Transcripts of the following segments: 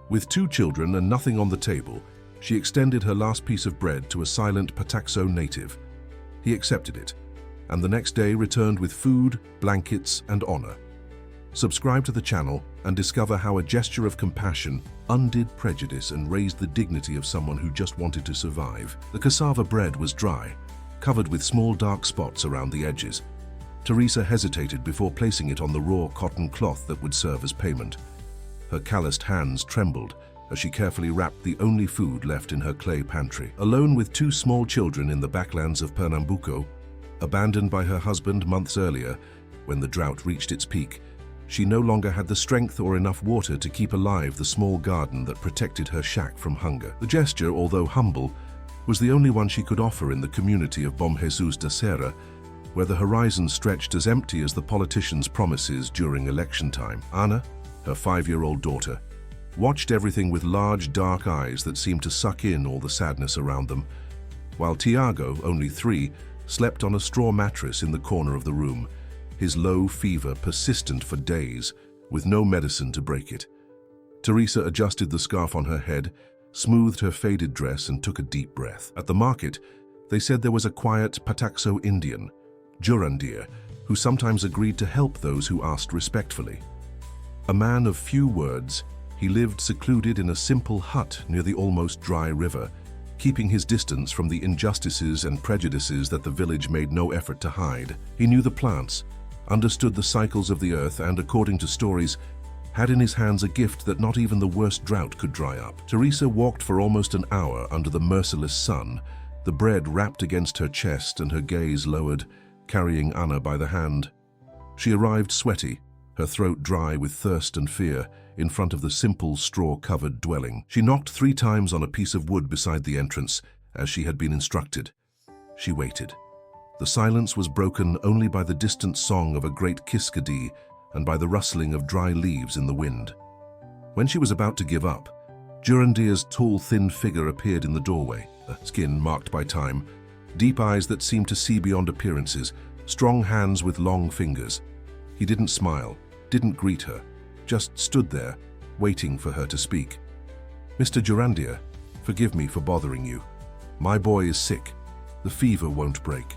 With 2 children and nothing on the table, she extended her last piece of bread to a silent Pataxo native. He accepted it, and the next day returned with food, blankets, and honor. Subscribe to the channel and discover how a gesture of compassion undid prejudice and raised the dignity of someone who just wanted to survive. The cassava bread was dry, covered with small dark spots around the edges. Teresa hesitated before placing it on the raw cotton cloth that would serve as payment. Her calloused hands trembled as she carefully wrapped the only food left in her clay pantry. Alone with 2 small children in the backlands of Pernambuco, abandoned by her husband months earlier when the drought reached its peak, she no longer had the strength or enough water to keep alive the small garden that protected her shack from hunger. The gesture, although humble, was the only one she could offer in the community of Bom Jesus da Serra, where the horizon stretched as empty as the politicians' promises during election time. Ana, her 5-year-old daughter, watched everything with large, dark eyes that seemed to suck in all the sadness around them, while Tiago, only 3, slept on a straw mattress in the corner of the room, his low fever persistent for days, with no medicine to break it. Teresa adjusted the scarf on her head, smoothed her faded dress, and took a deep breath. At the market, they said there was a quiet Pataxo Indian, Jurandir, who sometimes agreed to help those who asked respectfully. A man of few words, he lived secluded in a simple hut near the almost dry river, keeping his distance from the injustices and prejudices that the village made no effort to hide. He knew the plants, understood the cycles of the earth, and, according to stories, had in his hands a gift that not even the worst drought could dry up. Teresa walked for almost an hour under the merciless sun, the bread wrapped against her chest and her gaze lowered, carrying Ana by the hand. She arrived sweaty, her throat dry with thirst and fear, in front of the simple straw-covered dwelling. She knocked 3 times on a piece of wood beside the entrance, as she had been instructed. She waited. The silence was broken only by the distant song of a great kiskadee and by the rustling of dry leaves in the wind. When she was about to give up, Jurandir's tall, thin figure appeared in the doorway, skin marked by time, deep eyes that seemed to see beyond appearances, strong hands with long fingers. He didn't smile, didn't greet her, just stood there, waiting for her to speak. "Mr. Jurandir, forgive me for bothering you. My boy is sick. The fever won't break.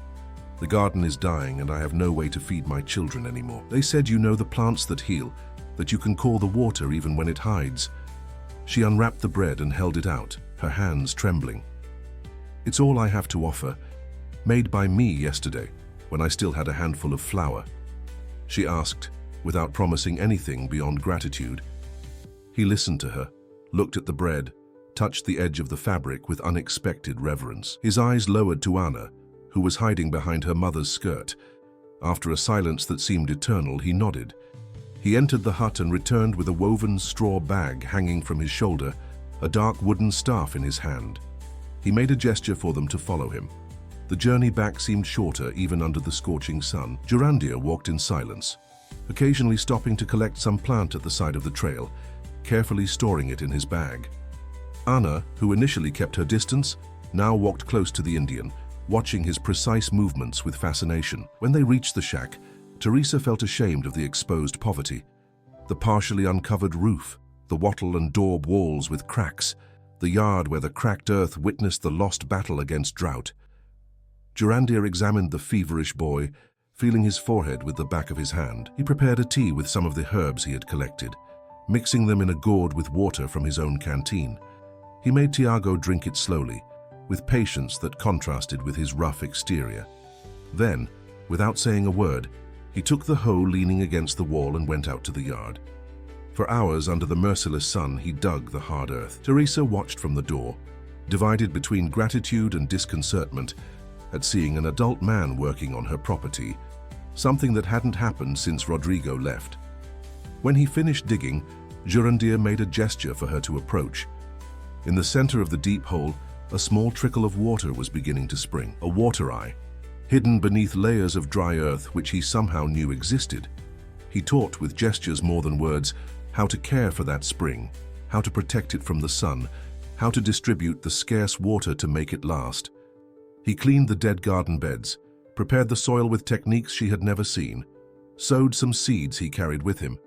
The garden is dying and I have no way to feed my children anymore. They said you know the plants that heal, that you can call the water even when it hides." She unwrapped the bread and held it out, her hands trembling. "It's all I have to offer, made by me yesterday, when I still had a handful of flour," she asked, without promising anything beyond gratitude. He listened to her, looked at the bread, touched the edge of the fabric with unexpected reverence. His eyes lowered to Ana, who was hiding behind her mother's skirt. After a silence that seemed eternal, he nodded. He entered the hut and returned with a woven straw bag hanging from his shoulder, a dark wooden staff in his hand. He made a gesture for them to follow him. The journey back seemed shorter even under the scorching sun. Jurandir walked in silence, occasionally stopping to collect some plant at the side of the trail, carefully storing it in his bag. Ana, who initially kept her distance, now walked close to the Indian, watching his precise movements with fascination. When they reached the shack, Teresa felt ashamed of the exposed poverty. The partially uncovered roof, the wattle and daub walls with cracks, the yard where the cracked earth witnessed the lost battle against drought. Jurandir examined the feverish boy, feeling his forehead with the back of his hand. He prepared a tea with some of the herbs he had collected, mixing them in a gourd with water from his own canteen. He made Tiago drink it slowly, with patience that contrasted with his rough exterior. Then, without saying a word, he took the hoe leaning against the wall and went out to the yard. For hours under the merciless sun, he dug the hard earth. Teresa watched from the door, divided between gratitude and disconcertment at seeing an adult man working on her property, something that hadn't happened since Rodrigo left. When he finished digging, Jurandir made a gesture for her to approach. In the center of the deep hole, a small trickle of water was beginning to spring, a water eye, hidden beneath layers of dry earth which he somehow knew existed. He taught with gestures more than words how to care for that spring, how to protect it from the sun, how to distribute the scarce water to make it last. He cleaned the dead garden beds, prepared the soil with techniques she had never seen, sowed some seeds he carried with him.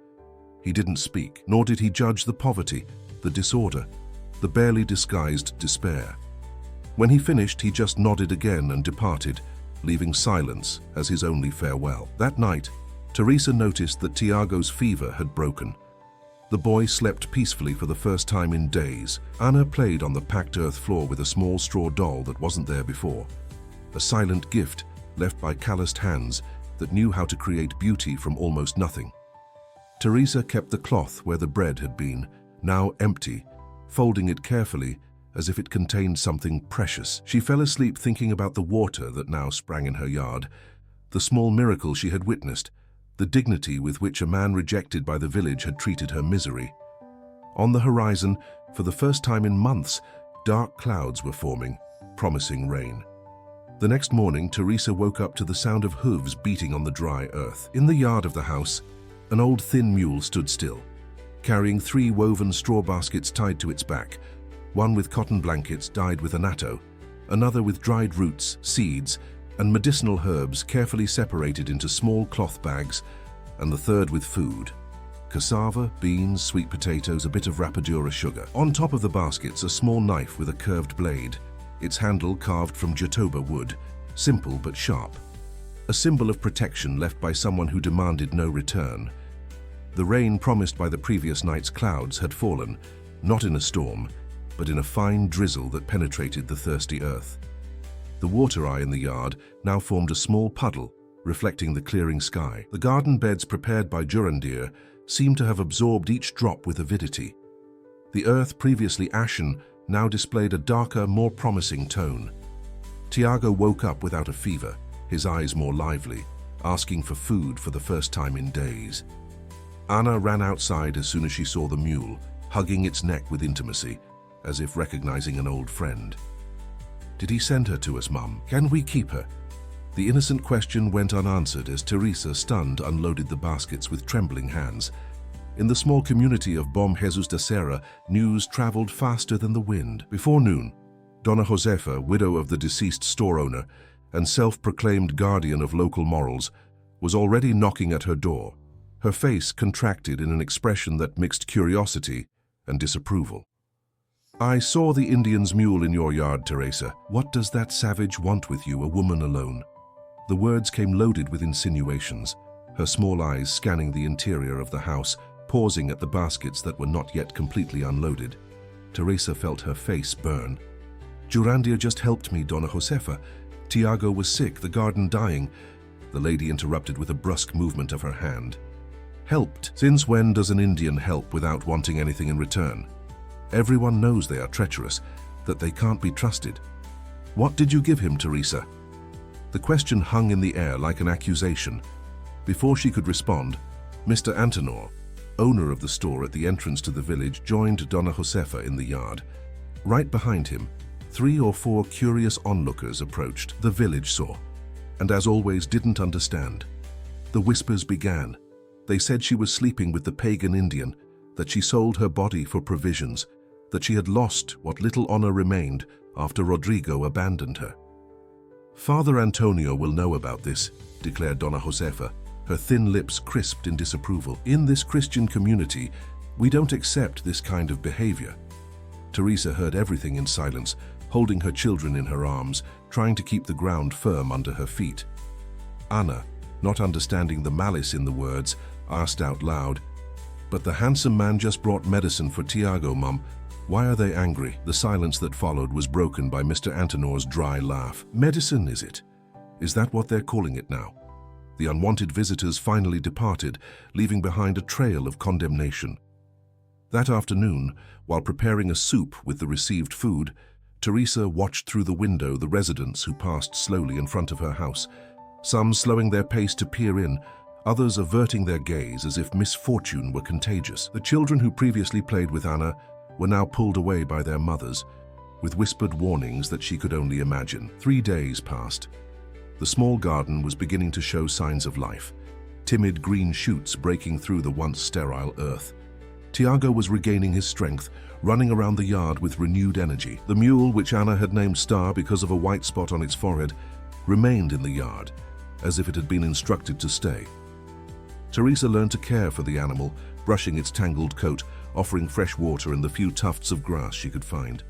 He didn't speak, nor did he judge the poverty, the disorder, the barely disguised despair. When he finished, he just nodded again and departed, leaving silence as his only farewell. That night, Teresa noticed that Tiago's fever had broken. The boy slept peacefully for the first time in days. Anna played on the packed earth floor with a small straw doll that wasn't there before. A silent gift left by calloused hands that knew how to create beauty from almost nothing. Teresa kept the cloth where the bread had been, now empty, folding it carefully as if it contained something precious. She fell asleep thinking about the water that now sprang in her yard, the small miracle she had witnessed, the dignity with which a man rejected by the village had treated her misery. On the horizon, for the first time in months, dark clouds were forming, promising rain. The next morning, Teresa woke up to the sound of hooves beating on the dry earth. In the yard of the house, an old thin mule stood still, carrying 3 woven straw baskets tied to its back, one with cotton blankets dyed with annatto, another with dried roots, seeds, and medicinal herbs carefully separated into small cloth bags, and the third with food: cassava, beans, sweet potatoes, a bit of rapadura sugar. On top of the baskets, a small knife with a curved blade, its handle carved from jatoba wood, simple but sharp. A symbol of protection left by someone who demanded no return. The rain promised by the previous night's clouds had fallen, not in a storm, but in a fine drizzle that penetrated the thirsty earth. The water eye in the yard now formed a small puddle, reflecting the clearing sky. The garden beds prepared by Jurandir seemed to have absorbed each drop with avidity. The earth, previously ashen, now displayed a darker, more promising tone. Tiago woke up without a fever, his eyes more lively, asking for food for the first time in days. Anna ran outside as soon as she saw the mule, hugging its neck with intimacy, as if recognizing an old friend. "Did he send her to us, Mum? Can we keep her?" The innocent question went unanswered as Teresa, stunned, unloaded the baskets with trembling hands. In the small community of Bom Jesus da Serra, news traveled faster than the wind. Before noon, Dona Josefa, widow of the deceased store owner and self-proclaimed guardian of local morals, was already knocking at her door, her face contracted in an expression that mixed curiosity and disapproval. "I saw the Indian's mule in your yard, Teresa. What does that savage want with you, a woman alone?" The words came loaded with insinuations, her small eyes scanning the interior of the house, pausing at the baskets that were not yet completely unloaded. Teresa felt her face burn. "Jurandir just helped me, Dona Josefa. Tiago was sick, the garden dying." The lady interrupted with a brusque movement of her hand. "Helped? Since when does an Indian help without wanting anything in return? Everyone knows they are treacherous, that they can't be trusted. What did you give him, Teresa?" The question hung in the air like an accusation. Before she could respond, Mr. Antenor, owner of the store at the entrance to the village, joined Dona Josefa in the yard. Right behind him, 3 or 4 curious onlookers approached. The village saw, and as always didn't understand. The whispers began. They said she was sleeping with the pagan Indian, that she sold her body for provisions, that she had lost what little honor remained after Rodrigo abandoned her. "Father Antonio will know about this," declared Dona Josefa, her thin lips crisped in disapproval. "In this Christian community, we don't accept this kind of behavior." Teresa heard everything in silence, holding her children in her arms, trying to keep the ground firm under her feet. Anna, not understanding the malice in the words, asked out loud, "But the handsome man just brought medicine for Tiago, Mum. Why are they angry?" The silence that followed was broken by Mr. Antenor's dry laugh. "Medicine, is it? Is that what they're calling it now?" The unwanted visitors finally departed, leaving behind a trail of condemnation. That afternoon, while preparing a soup with the received food, Teresa watched through the window the residents who passed slowly in front of her house, some slowing their pace to peer in, others averting their gaze as if misfortune were contagious. The children who previously played with Anna were now pulled away by their mothers, with whispered warnings that she could only imagine. 3 days passed. The small garden was beginning to show signs of life, timid green shoots breaking through the once sterile earth. Tiago was regaining his strength, running around the yard with renewed energy. The mule, which Anna had named Star because of a white spot on its forehead, remained in the yard, as if it had been instructed to stay. Teresa learned to care for the animal, brushing its tangled coat, offering fresh water and the few tufts of grass she could find.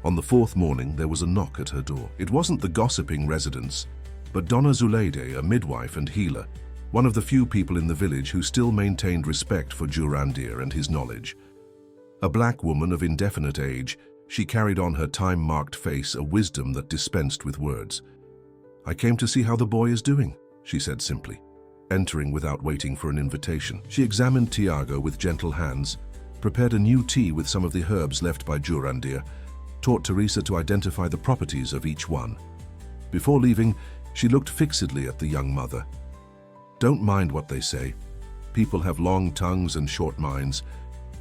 On the fourth morning, there was a knock at her door. It wasn't the gossiping residents, but Donna Zuleide, a midwife and healer, one of the few people in the village who still maintained respect for Jurandir and his knowledge. A black woman of indefinite age, she carried on her time-marked face a wisdom that dispensed with words. "I came to see how the boy is doing," she said simply, entering without waiting for an invitation. She examined Tiago with gentle hands, prepared a new tea with some of the herbs left by Jurandir, taught Teresa to identify the properties of each one. Before leaving, she looked fixedly at the young mother. "Don't mind what they say. People have long tongues and short minds.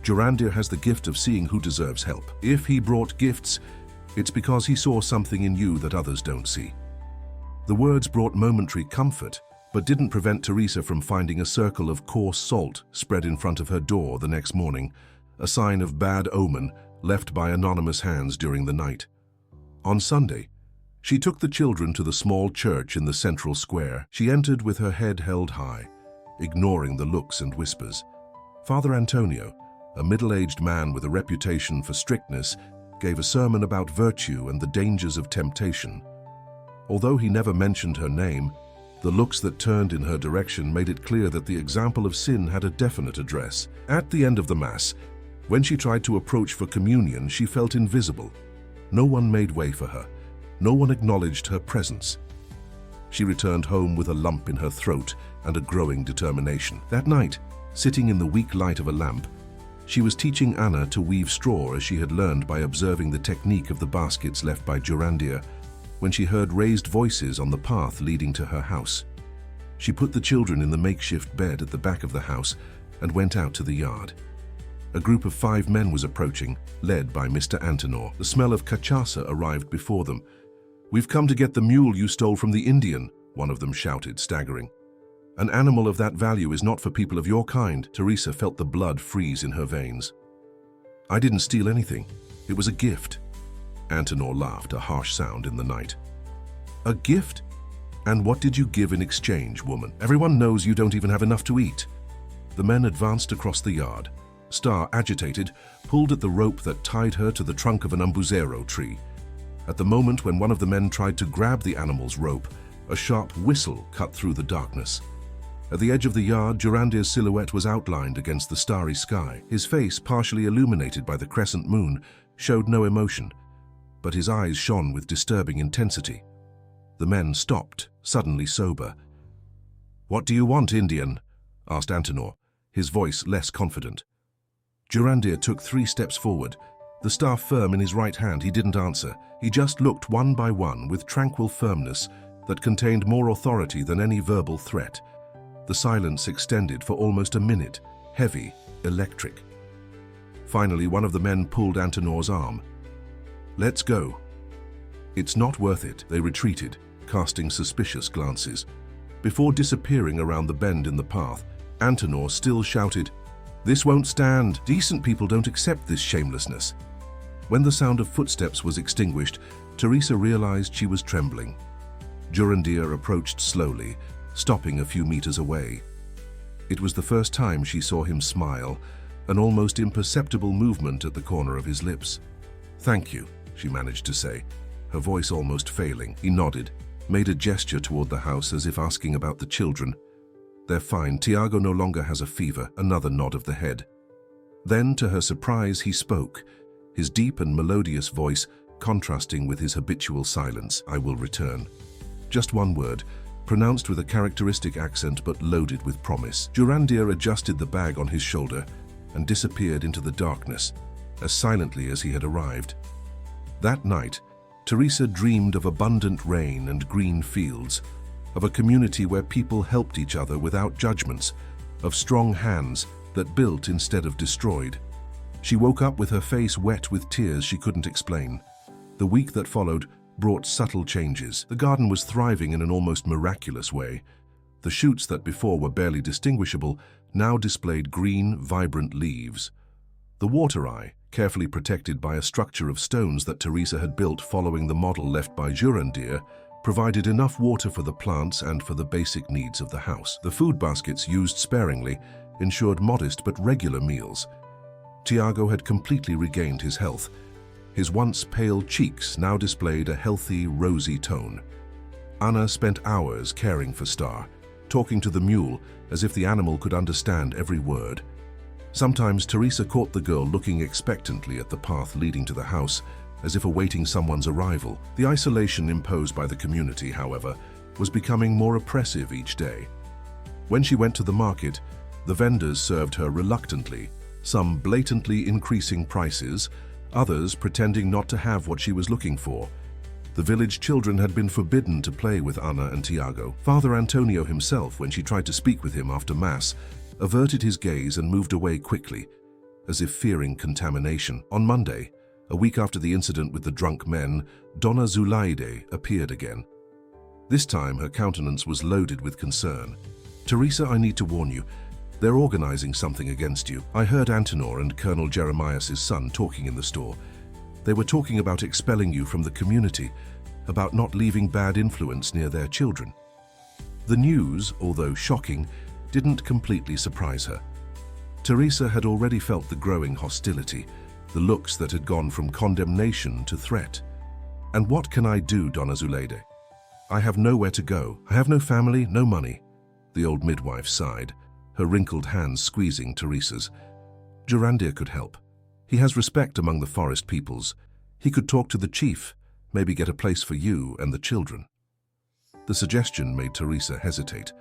Jurandir has the gift of seeing who deserves help. If he brought gifts, it's because he saw something in you that others don't see." The words brought momentary comfort, but didn't prevent Teresa from finding a circle of coarse salt spread in front of her door the next morning, a sign of bad omen left by anonymous hands during the night. On Sunday, she took the children to the small church in the central square. She entered with her head held high, ignoring the looks and whispers. Father Antonio, a middle-aged man with a reputation for strictness, gave a sermon about virtue and the dangers of temptation. Although he never mentioned her name, the looks that turned in her direction made it clear that the example of sin had a definite address. At the end of the Mass, when she tried to approach for communion, she felt invisible. No one made way for her. No one acknowledged her presence. She returned home with a lump in her throat and a growing determination. That night, sitting in the weak light of a lamp, she was teaching Anna to weave straw as she had learned by observing the technique of the baskets left by Jurandir, when she heard raised voices on the path leading to her house. She put the children in the makeshift bed at the back of the house and went out to the yard. A group of 5 men was approaching, led by Mr. Antonor. The smell of cachaça arrived before them. "We've come to get the mule you stole from the Indian," one of them shouted, staggering. "An animal of that value is not for people of your kind." Teresa felt the blood freeze in her veins. "I didn't steal anything. It was a gift." Antonor laughed, a harsh sound in the night. "A gift? And what did you give in exchange, woman? Everyone knows you don't even have enough to eat." The men advanced across the yard. Star, agitated, pulled at the rope that tied her to the trunk of an umbuzero tree. At the moment when one of the men tried to grab the animal's rope, a sharp whistle cut through the darkness. At the edge of the yard, Jurandir's silhouette was outlined against the starry sky. His face, partially illuminated by the crescent moon, showed no emotion, but his eyes shone with disturbing intensity. The men stopped, suddenly sober. "What do you want, Indian?" asked Antonor, his voice less confident. Jurandir took 3 steps forward, the staff firm in his right hand. He didn't answer. He just looked one by one with tranquil firmness that contained more authority than any verbal threat. The silence extended for almost a minute, heavy, electric. Finally, one of the men pulled Antonor's arm. "Let's go." "It's not worth it." They retreated, casting suspicious glances. Before disappearing around the bend in the path, Antonor still shouted, "This won't stand. Decent people don't accept this shamelessness." When the sound of footsteps was extinguished, Teresa realized she was trembling. Jurandir approached slowly, stopping a few meters away. It was the first time she saw him smile, an almost imperceptible movement at the corner of his lips. "Thank you," she managed to say, her voice almost failing. He nodded, made a gesture toward the house as if asking about the children. "They're fine. Tiago no longer has a fever." Another nod of the head. Then, to her surprise, he spoke, his deep and melodious voice contrasting with his habitual silence. "I will return." Just one word, pronounced with a characteristic accent but loaded with promise. Jurandir adjusted the bag on his shoulder and disappeared into the darkness, as silently as he had arrived. That night, Teresa dreamed of abundant rain and green fields, of a community where people helped each other without judgments, of strong hands that built instead of destroyed. She woke up with her face wet with tears she couldn't explain. The week that followed brought subtle changes. The garden was thriving in an almost miraculous way. The shoots that before were barely distinguishable now displayed green, vibrant leaves. The water eye, carefully protected by a structure of stones that Teresa had built following the model left by Jurandir, provided enough water for the plants and for the basic needs of the house. The food baskets, used sparingly, ensured modest but regular meals. Tiago had completely regained his health. His once pale cheeks now displayed a healthy, rosy tone. Anna spent hours caring for Star, talking to the mule as if the animal could understand every word. Sometimes Teresa caught the girl looking expectantly at the path leading to the house, as if awaiting someone's arrival. The isolation imposed by the community, however, was becoming more oppressive each day. When she went to the market, the vendors served her reluctantly, some blatantly increasing prices, others pretending not to have what she was looking for. The village children had been forbidden to play with Anna and Tiago. Father Antonio himself, when she tried to speak with him after Mass, averted his gaze and moved away quickly, as if fearing contamination. On Monday, a week after the incident with the drunk men, Donna Zulaide appeared again. This time, her countenance was loaded with concern. "Teresa, I need to warn you. They're organizing something against you. I heard Antonor and Colonel Jeremias' son talking in the store. They were talking about expelling you from the community, about not leaving bad influence near their children." The news, although shocking, didn't completely surprise her. Teresa had already felt the growing hostility, the looks that had gone from condemnation to threat. "And what can I do, Donna Zulaide? I have nowhere to go. I have no family, no money." The old midwife sighed, her wrinkled hands squeezing Teresa's. "Jurandir could help. He has respect among the forest peoples. He could talk to the chief, maybe get a place for you and the children." The suggestion made Teresa hesitate.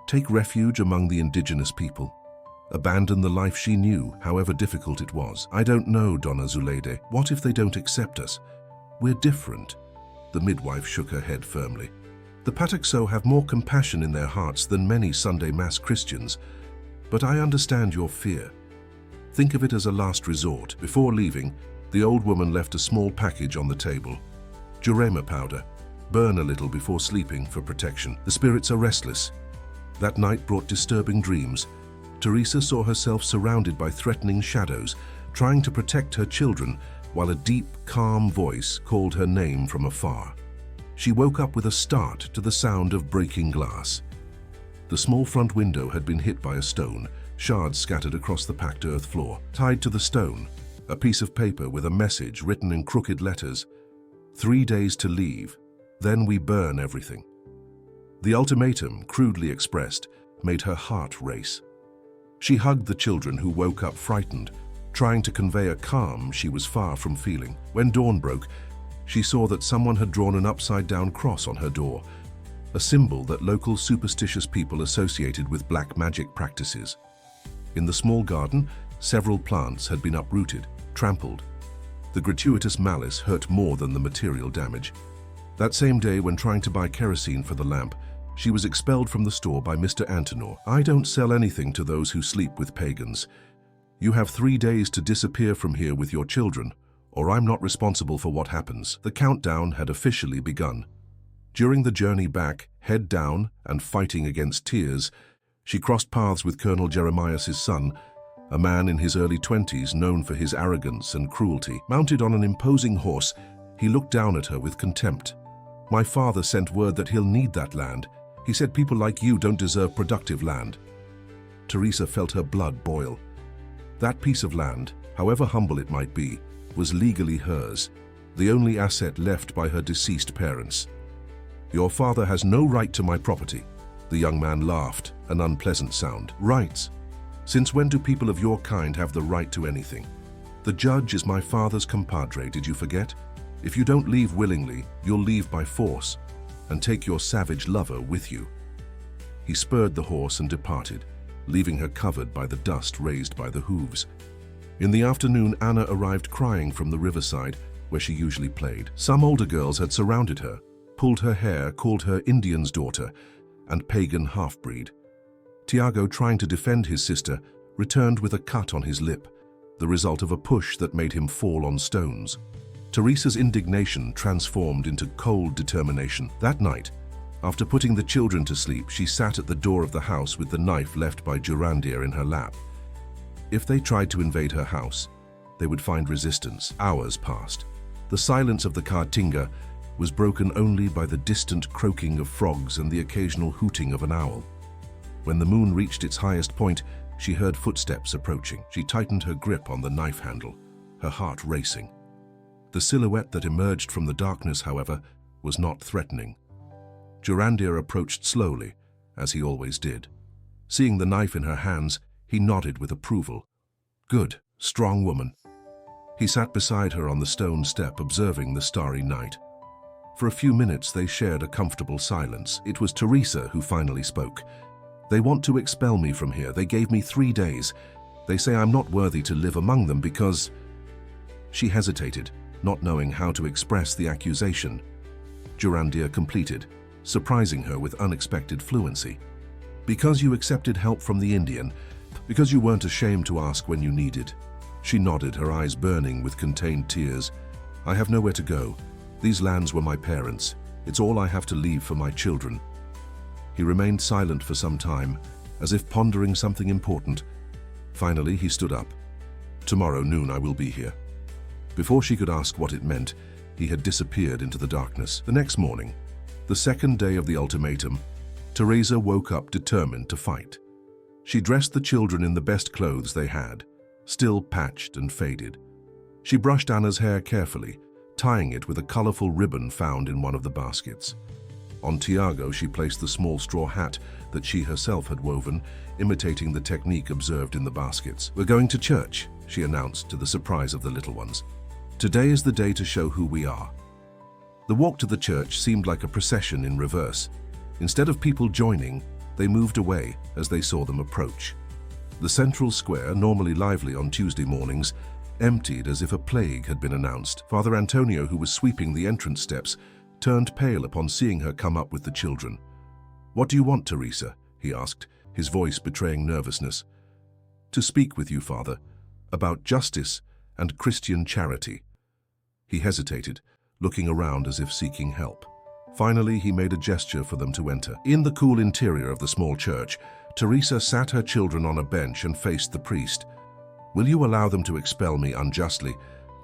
Take refuge among the indigenous people. Abandon the life she knew, however difficult it was. "I don't know, Donna Zulaide. What if they don't accept us? We're different." The midwife shook her head firmly. "The APACHE have more compassion in their hearts than many Sunday Mass Christians, but I understand your fear. Think of it as a last resort." Before leaving, the old woman left a small package on the table. "Jurema powder. Burn a little before sleeping for protection. The spirits are restless." That night brought disturbing dreams. Teresa saw herself surrounded by threatening shadows, trying to protect her children, while a deep, calm voice called her name from afar. She woke up with a start to the sound of breaking glass. The small front window had been hit by a stone, shards scattered across the packed earth floor. Tied to the stone, a piece of paper with a message written in crooked letters. 3 days to leave, then we burn everything. The ultimatum, crudely expressed, made her heart race. She hugged the children who woke up frightened, trying to convey a calm she was far from feeling. When dawn broke, she saw that someone had drawn an upside-down cross on her door, a symbol that local superstitious people associated with black magic practices. In the small garden, several plants had been uprooted, trampled. The gratuitous malice hurt more than the material damage. That same day, when trying to buy kerosene for the lamp, she was expelled from the store by Mr. Antonor. "I don't sell anything to those who sleep with pagans. You have 3 days to disappear from here with your children, or I'm not responsible for what happens." The countdown had officially begun. During the journey back, head down and fighting against tears, she crossed paths with Colonel Jeremias' son, a man in his early 20s known for his arrogance and cruelty. Mounted on an imposing horse, he looked down at her with contempt. "My father sent word that he'll need that land. He said people like you don't deserve productive land." Teresa felt her blood boil. That piece of land, however humble it might be, was legally hers, the only asset left by her deceased parents. "Your father has no right to my property." The young man laughed, an unpleasant sound. "Rights? Since when do people of your kind have the right to anything? The judge is my father's compadre, did you forget? If you don't leave willingly, you'll leave by force, and take your savage lover with you." He spurred the horse and departed, leaving her covered by the dust raised by the hooves. In the afternoon, Anna arrived crying from the riverside, where she usually played. Some older girls had surrounded her, pulled her hair, called her Indian's daughter, and pagan half-breed. Tiago, trying to defend his sister, returned with a cut on his lip, the result of a push that made him fall on stones. Teresa's indignation transformed into cold determination. That night, after putting the children to sleep, she sat at the door of the house with the knife left by Jurandir in her lap. If they tried to invade her house, they would find resistance. Hours passed. The silence of the Caatinga was broken only by the distant croaking of frogs and the occasional hooting of an owl. When the moon reached its highest point, She heard footsteps approaching. She tightened her grip on the knife handle, her heart racing. The silhouette that emerged from the darkness, however, was not threatening. Girandir approached slowly, as he always did. Seeing the knife in her hands, he nodded with approval. Good, strong woman. He sat beside her on the stone step, observing the starry night. For a few minutes they shared a comfortable silence. It was Teresa who finally spoke. They want to expel me from here. They gave me 3 days. They say I'm not worthy to live among them because... She hesitated, not knowing how to express the accusation. Girandir completed, surprising her with unexpected fluency. Because you accepted help from the Indian, because you weren't ashamed to ask when you needed. She nodded, her eyes burning with contained tears. I have nowhere to go. These lands were my parents'. It's all I have to leave for my children. He remained silent for some time, as if pondering something important. Finally, he stood up. Tomorrow noon I will be here. Before she could ask what it meant, he had disappeared into the darkness. The next morning, the second day of the ultimatum, Teresa woke up determined to fight. She dressed the children in the best clothes they had, still patched and faded. She brushed Anna's hair carefully, tying it with a colorful ribbon found in one of the baskets. On Tiago, she placed the small straw hat that she herself had woven, imitating the technique observed in the baskets. We're going to church, she announced to the surprise of the little ones. Today is the day to show who we are. The walk to the church seemed like a procession in reverse. Instead of people joining, they moved away as they saw them approach. The central square, normally lively on Tuesday mornings, emptied as if a plague had been announced. Father Antonio, who was sweeping the entrance steps, turned pale upon seeing her come up with the children. What do you want, Teresa? He asked, his voice betraying nervousness. To speak with you, Father, about justice and Christian charity. He hesitated, looking around as if seeking help. Finally, he made a gesture for them to enter. In the cool interior of the small church, Teresa sat her children on a bench and faced the priest. Will you allow them to expel me unjustly,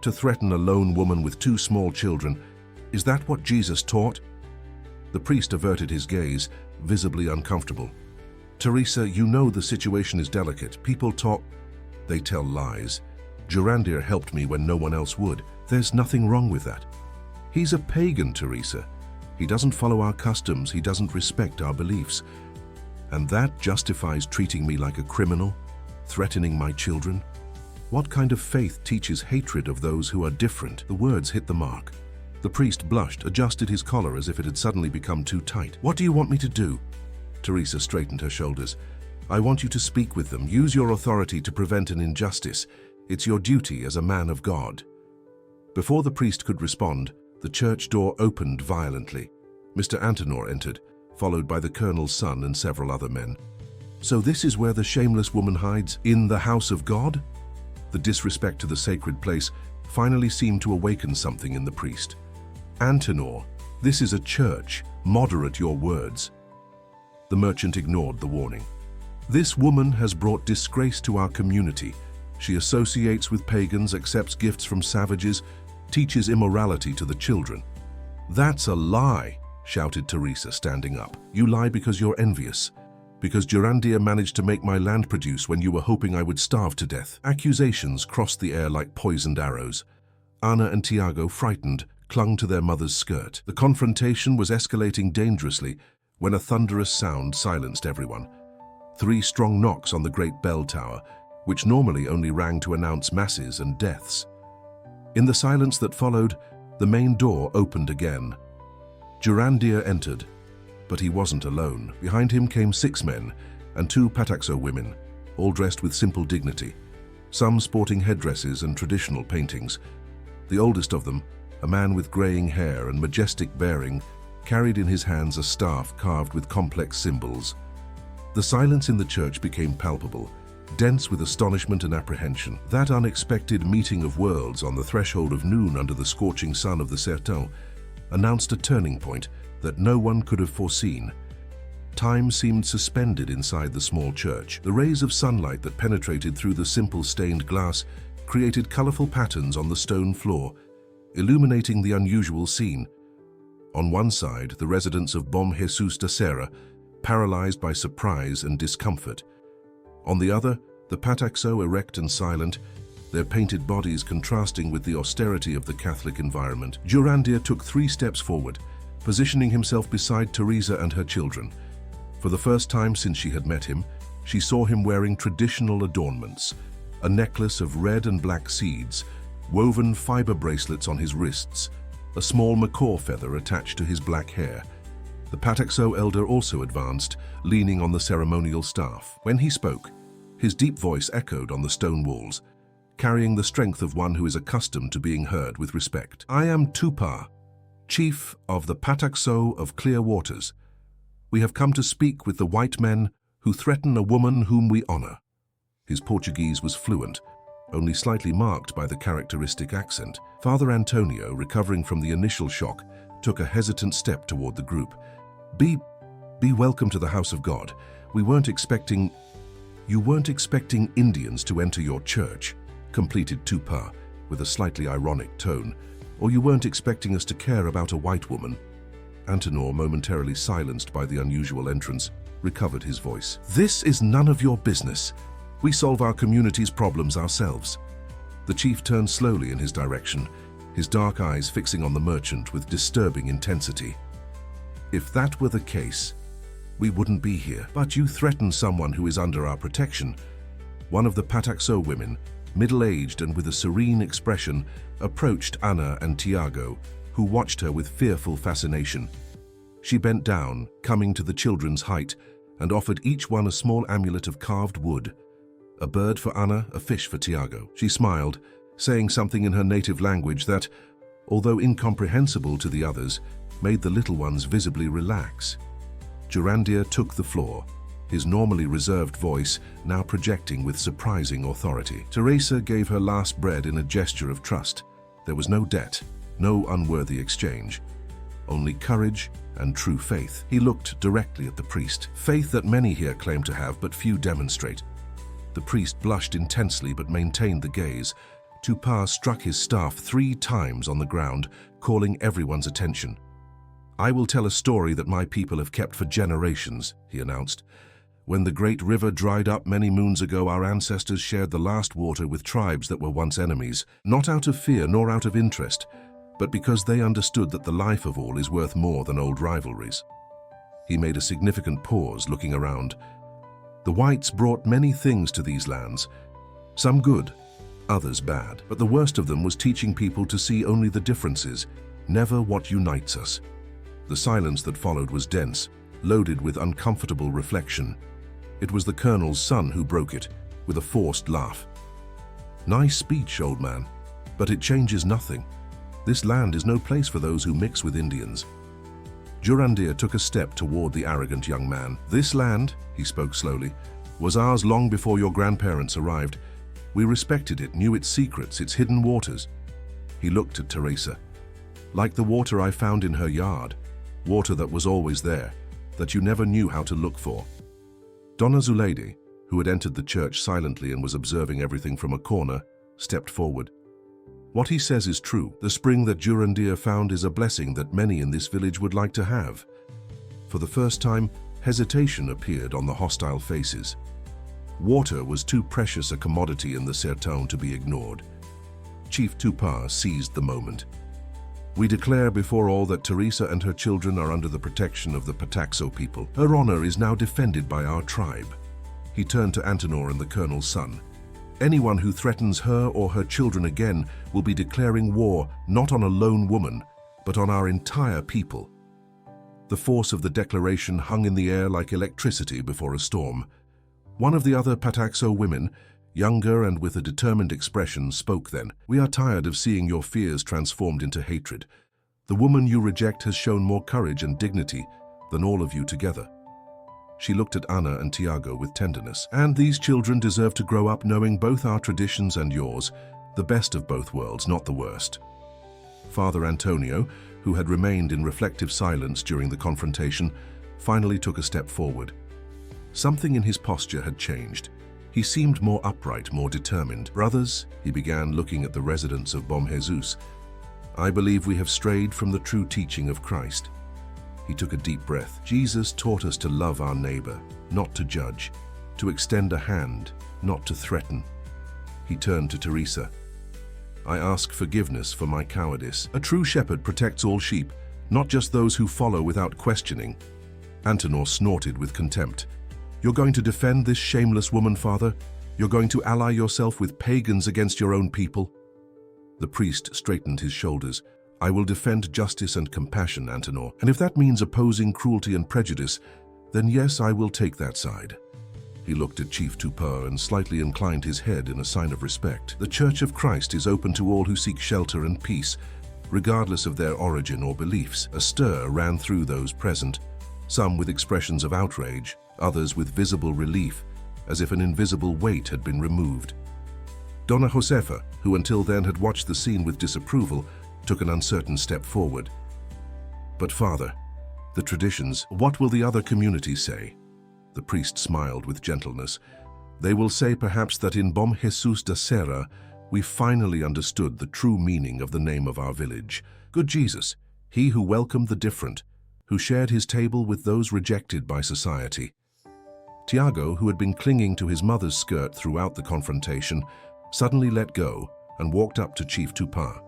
to threaten a lone woman with 2 small children? Is that what Jesus taught? The priest averted his gaze, visibly uncomfortable. Teresa, you know the situation is delicate. People talk, they tell lies. Girandir helped me when no one else would. There's nothing wrong with that. He's a pagan, Teresa. He doesn't follow our customs, he doesn't respect our beliefs. And that justifies treating me like a criminal, threatening my children? What kind of faith teaches hatred of those who are different? The words hit the mark. The priest blushed, adjusted his collar as if it had suddenly become too tight. What do you want me to do? Teresa straightened her shoulders. I want you to speak with them. Use your authority to prevent an injustice. It's your duty as a man of God. Before the priest could respond, the church door opened violently. Mr. Antenor entered, followed by the colonel's son and several other men. So this is where the shameless woman hides, in the house of God? The disrespect to the sacred place finally seemed to awaken something in the priest. Antenor, this is a church. Moderate your words. The merchant ignored the warning. This woman has brought disgrace to our community. She associates with pagans, accepts gifts from savages, teaches immorality to the children. That's a lie, shouted Teresa, standing up. You lie because you're envious. Because Girandir managed to make my land produce when you were hoping I would starve to death. Accusations crossed the air like poisoned arrows. Anna and Tiago, frightened, clung to their mother's skirt. The confrontation was escalating dangerously when a thunderous sound silenced everyone. 3 strong knocks on the great bell tower, which normally only rang to announce masses and deaths. In the silence that followed, the main door opened again. Girandir entered, but he wasn't alone. Behind him came 6 men and 2 Pataxo women, all dressed with simple dignity, some sporting headdresses and traditional paintings. The oldest of them, a man with graying hair and majestic bearing, carried in his hands a staff carved with complex symbols. The silence in the church became palpable, dense with astonishment and apprehension. That unexpected meeting of worlds on the threshold of noon under the scorching sun of the Sertão announced a turning point that no one could have foreseen. Time seemed suspended inside the small church. The rays of sunlight that penetrated through the simple stained glass created colorful patterns on the stone floor, illuminating the unusual scene. On one side, the residents of Bom Jesus da Serra, paralyzed by surprise and discomfort. On the other, the Pataxo, erect and silent, their painted bodies contrasting with the austerity of the Catholic environment. Jurandir took 3 steps forward, positioning himself beside Teresa and her children. For the first time since she had met him, she saw him wearing traditional adornments, a necklace of red and black seeds, woven fiber bracelets on his wrists, a small macaw feather attached to his black hair. The Pataxo elder also advanced, leaning on the ceremonial staff. When he spoke, his deep voice echoed on the stone walls, carrying the strength of one who is accustomed to being heard with respect. "I am Tupa, chief of the Pataxo of Clear Waters. We have come to speak with the white men who threaten a woman whom we honor." His Portuguese was fluent, only slightly marked by the characteristic accent. Father Antonio, recovering from the initial shock, took a hesitant step toward the group. Be welcome to the house of God. You weren't expecting Indians to enter your church, completed Tupa with a slightly ironic tone. Or you weren't expecting us to care about a white woman. Antenor, momentarily silenced by the unusual entrance, recovered his voice. "This is none of your business. We solve our community's problems ourselves." The chief turned slowly in his direction, his dark eyes fixing on the merchant with disturbing intensity. "If that were the case, we wouldn't be here. But you threaten someone who is under our protection." One of the Pataxo women, middle-aged and with a serene expression, approached Ana and Tiago, who watched her with fearful fascination. She bent down, coming to the children's height, and offered each one a small amulet of carved wood. A bird for Ana, a fish for Tiago. She smiled, saying something in her native language that, although incomprehensible to the others, made the little ones visibly relax. Jurandir took the floor, his normally reserved voice now projecting with surprising authority. Teresa gave her last bread in a gesture of trust. There was no debt, no unworthy exchange, only courage and true faith. He looked directly at the priest, faith that many here claim to have but few demonstrate. The priest blushed intensely but maintained the gaze. Tupa struck his staff 3 times on the ground, calling everyone's attention. "I will tell a story that my people have kept for generations," he announced. "When the great river dried up many moons ago, our ancestors shared the last water with tribes that were once enemies, not out of fear nor out of interest, but because they understood that the life of all is worth more than old rivalries." He made a significant pause, looking around. "The whites brought many things to these lands, some good, others bad, but the worst of them was teaching people to see only the differences, never what unites us." The silence that followed was dense, loaded with uncomfortable reflection. It was the colonel's son who broke it, with a forced laugh. "Nice speech, old man, but it changes nothing. This land is no place for those who mix with Indians." Jurandir took a step toward the arrogant young man. "This land," he spoke slowly, "was ours long before your grandparents arrived. We respected it, knew its secrets, its hidden waters." He looked at Teresa. "Like the water I found in her yard, water that was always there, that you never knew how to look for." Donna Zuleide, who had entered the church silently and was observing everything from a corner, stepped forward. "What he says is true. The spring that Jurandir found is a blessing that many in this village would like to have." For the first time, hesitation appeared on the hostile faces. Water was too precious a commodity in the Sertão to be ignored. Chief Tupa seized the moment. "We declare before all that Teresa and her children are under the protection of the Pataxo people. Her honor is now defended by our tribe." He turned to Antenor and the colonel's son. "Anyone who threatens her or her children again will be declaring war not on a lone woman, but on our entire people." The force of the declaration hung in the air like electricity before a storm. One of the other Pataxo women, younger and with a determined expression, spoke then. "We are tired of seeing your fears transformed into hatred. The woman you reject has shown more courage and dignity than all of you together." She looked at Ana and Tiago with tenderness. "And these children deserve to grow up knowing both our traditions and yours, the best of both worlds, not the worst." Father Antonio, who had remained in reflective silence during the confrontation, finally took a step forward. Something in his posture had changed. He seemed more upright, more determined. "Brothers," he began, looking at the residents of Bom Jesus, "I believe we have strayed from the true teaching of Christ." He took a deep breath. "Jesus taught us to love our neighbor, not to judge, to extend a hand, not to threaten. He turned to Teresa. I ask forgiveness for my cowardice. A true shepherd protects all sheep, not just those who follow without questioning. Antenor snorted with contempt. You're going to defend this shameless woman, father? You're going to ally yourself with pagans against your own people? The priest straightened his shoulders. I will defend justice and compassion, Antenor. And if that means opposing cruelty and prejudice, then yes, I will take that side. He looked at Chief Tupar and slightly inclined his head in a sign of respect. The Church of Christ is open to all who seek shelter and peace, regardless of their origin or beliefs. A stir ran through those present, some with expressions of outrage, others with visible relief, as if an invisible weight had been removed. Donna Josefa, who until then had watched the scene with disapproval, took an uncertain step forward. But father, the traditions, what will the other communities say? The priest smiled with gentleness. They will say perhaps that in Bom Jesus da Serra, we finally understood the true meaning of the name of our village. Good Jesus, he who welcomed the different, who shared his table with those rejected by society. Tiago, who had been clinging to his mother's skirt throughout the confrontation, suddenly let go and walked up to Chief Tupar.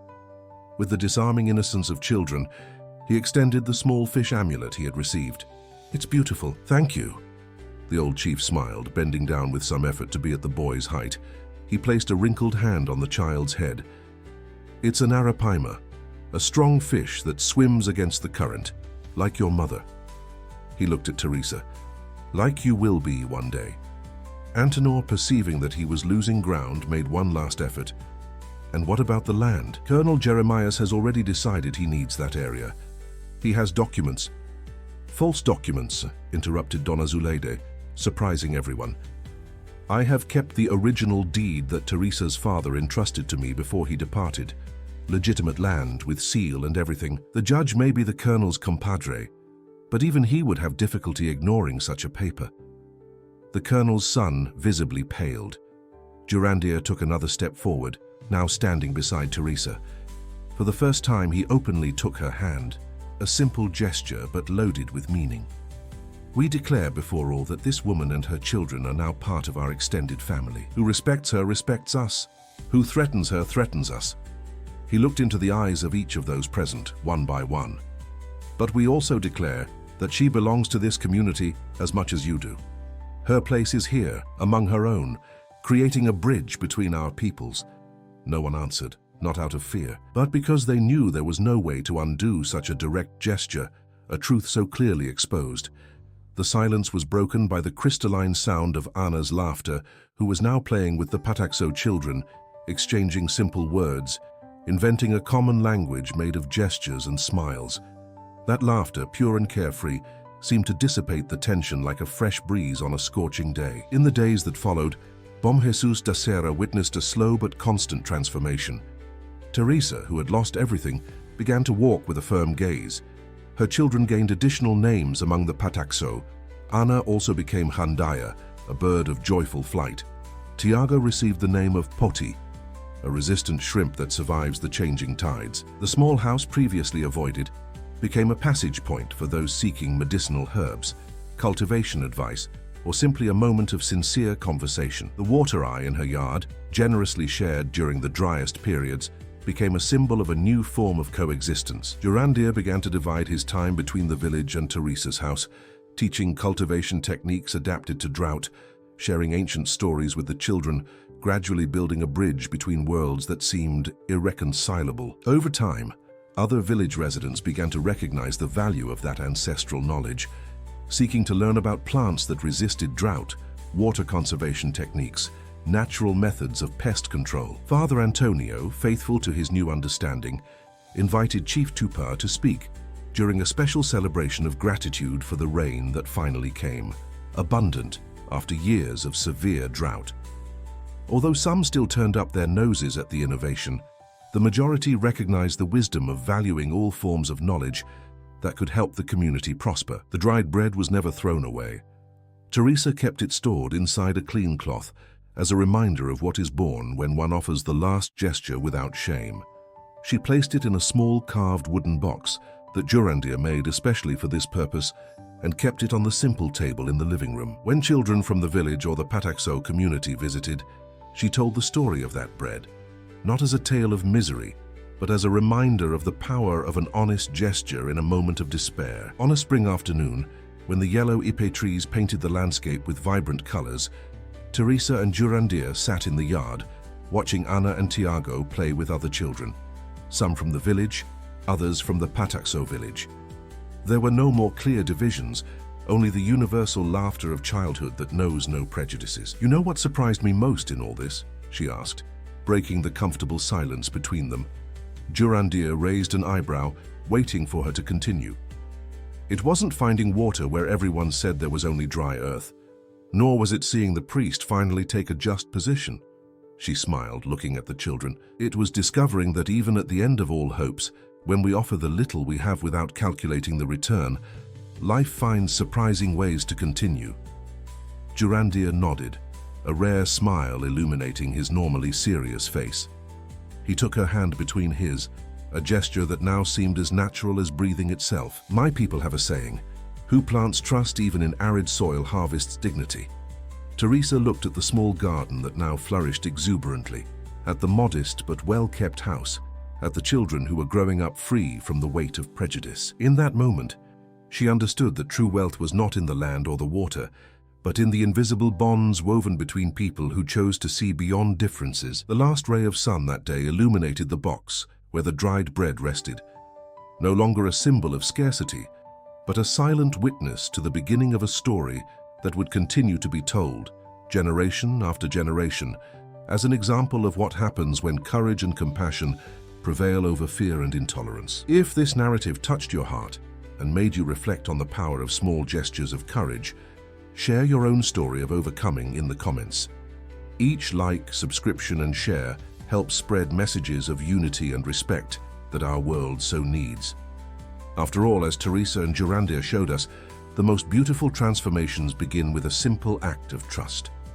With the disarming innocence of children, he extended the small fish amulet he had received. It's beautiful, thank you. The old chief smiled, bending down with some effort to be at the boy's height. He placed a wrinkled hand on the child's head. It's an arapaima, a strong fish that swims against the current, like your mother. He looked at Teresa. Like you will be one day. Antenor, perceiving that he was losing ground, made one last effort. And what about the land? Colonel Jeremias has already decided he needs that area. He has documents. False documents, interrupted Donna Zuleide, surprising everyone. I have kept the original deed that Teresa's father entrusted to me before he departed. Legitimate land with seal and everything. The judge may be the colonel's compadre, but even he would have difficulty ignoring such a paper. The colonel's son visibly paled. Jurandir took another step forward, now standing beside Teresa. For the first time, he openly took her hand, a simple gesture but loaded with meaning. We declare before all that this woman and her children are now part of our extended family. Who respects her respects us. Who threatens her threatens us. He looked into the eyes of each of those present, one by one. But we also declare that she belongs to this community as much as you do. Her place is here, among her own, creating a bridge between our peoples. No one answered, not out of fear, but because they knew there was no way to undo such a direct gesture, a truth so clearly exposed. The silence was broken by the crystalline sound of Anna's laughter, who was now playing with the Pataxo children, exchanging simple words, inventing a common language made of gestures and smiles. That laughter, pure and carefree, seemed to dissipate the tension like a fresh breeze on a scorching day. In the days that followed, Bom Jesus da Serra witnessed a slow but constant transformation. Teresa, who had lost everything, began to walk with a firm gaze. Her children gained additional names among the Pataxo. Anna also became Handaya, a bird of joyful flight. Tiago received the name of Poti, a resistant shrimp that survives the changing tides. The small house previously avoided became a passage point for those seeking medicinal herbs, cultivation advice, or simply a moment of sincere conversation. The water eye in her yard, generously shared during the driest periods, became a symbol of a new form of coexistence. Jurandir began to divide his time between the village and Teresa's house, teaching cultivation techniques adapted to drought, sharing ancient stories with the children, gradually building a bridge between worlds that seemed irreconcilable. Over time, other village residents began to recognize the value of that ancestral knowledge, seeking to learn about plants that resisted drought, water conservation techniques, natural methods of pest control. Father Antonio, faithful to his new understanding, invited Chief Tupar to speak during a special celebration of gratitude for the rain that finally came, abundant after years of severe drought. Although some still turned up their noses at the innovation, the majority recognized the wisdom of valuing all forms of knowledge that could help the community prosper. The dried bread was never thrown away. Teresa kept it stored inside a clean cloth as a reminder of what is born when one offers the last gesture without shame. She placed it in a small carved wooden box that Jurandir made especially for this purpose and kept it on the simple table in the living room. When children from the village or the APACHE community visited, she told the story of that bread, not as a tale of misery, but as a reminder of the power of an honest gesture in a moment of despair. On a spring afternoon, when the yellow ipe trees painted the landscape with vibrant colors, Teresa and Jurandir sat in the yard, watching Anna and Tiago play with other children, some from the village, others from the APACHE village. There were no more clear divisions, only the universal laughter of childhood that knows no prejudices. "You know what surprised me most in all this?" she asked, breaking the comfortable silence between them. Jurandir raised an eyebrow, waiting for her to continue. "It wasn't finding water where everyone said there was only dry earth, nor was it seeing the priest finally take a just position." She smiled, looking at the children. "It was discovering that even at the end of all hopes, when we offer the little we have without calculating the return, life finds surprising ways to continue." Jurandir nodded, a rare smile illuminating his normally serious face. He took her hand between his, a gesture that now seemed as natural as breathing itself. "My people have a saying, who plants trust even in arid soil harvests dignity." Teresa looked at the small garden that now flourished exuberantly, at the modest but well-kept house, at the children who were growing up free from the weight of prejudice. In that moment, she understood that true wealth was not in the land or the water, but in the invisible bonds woven between people who chose to see beyond differences. The last ray of sun that day illuminated the box where the dried bread rested, no longer a symbol of scarcity, but a silent witness to the beginning of a story that would continue to be told, generation after generation, as an example of what happens when courage and compassion prevail over fear and intolerance. If this narrative touched your heart and made you reflect on the power of small gestures of courage, share your own story of overcoming in the comments. Each like, subscription, and share helps spread messages of unity and respect that our world so needs. After all, as Teresa and Jurandir showed us, the most beautiful transformations begin with a simple act of trust.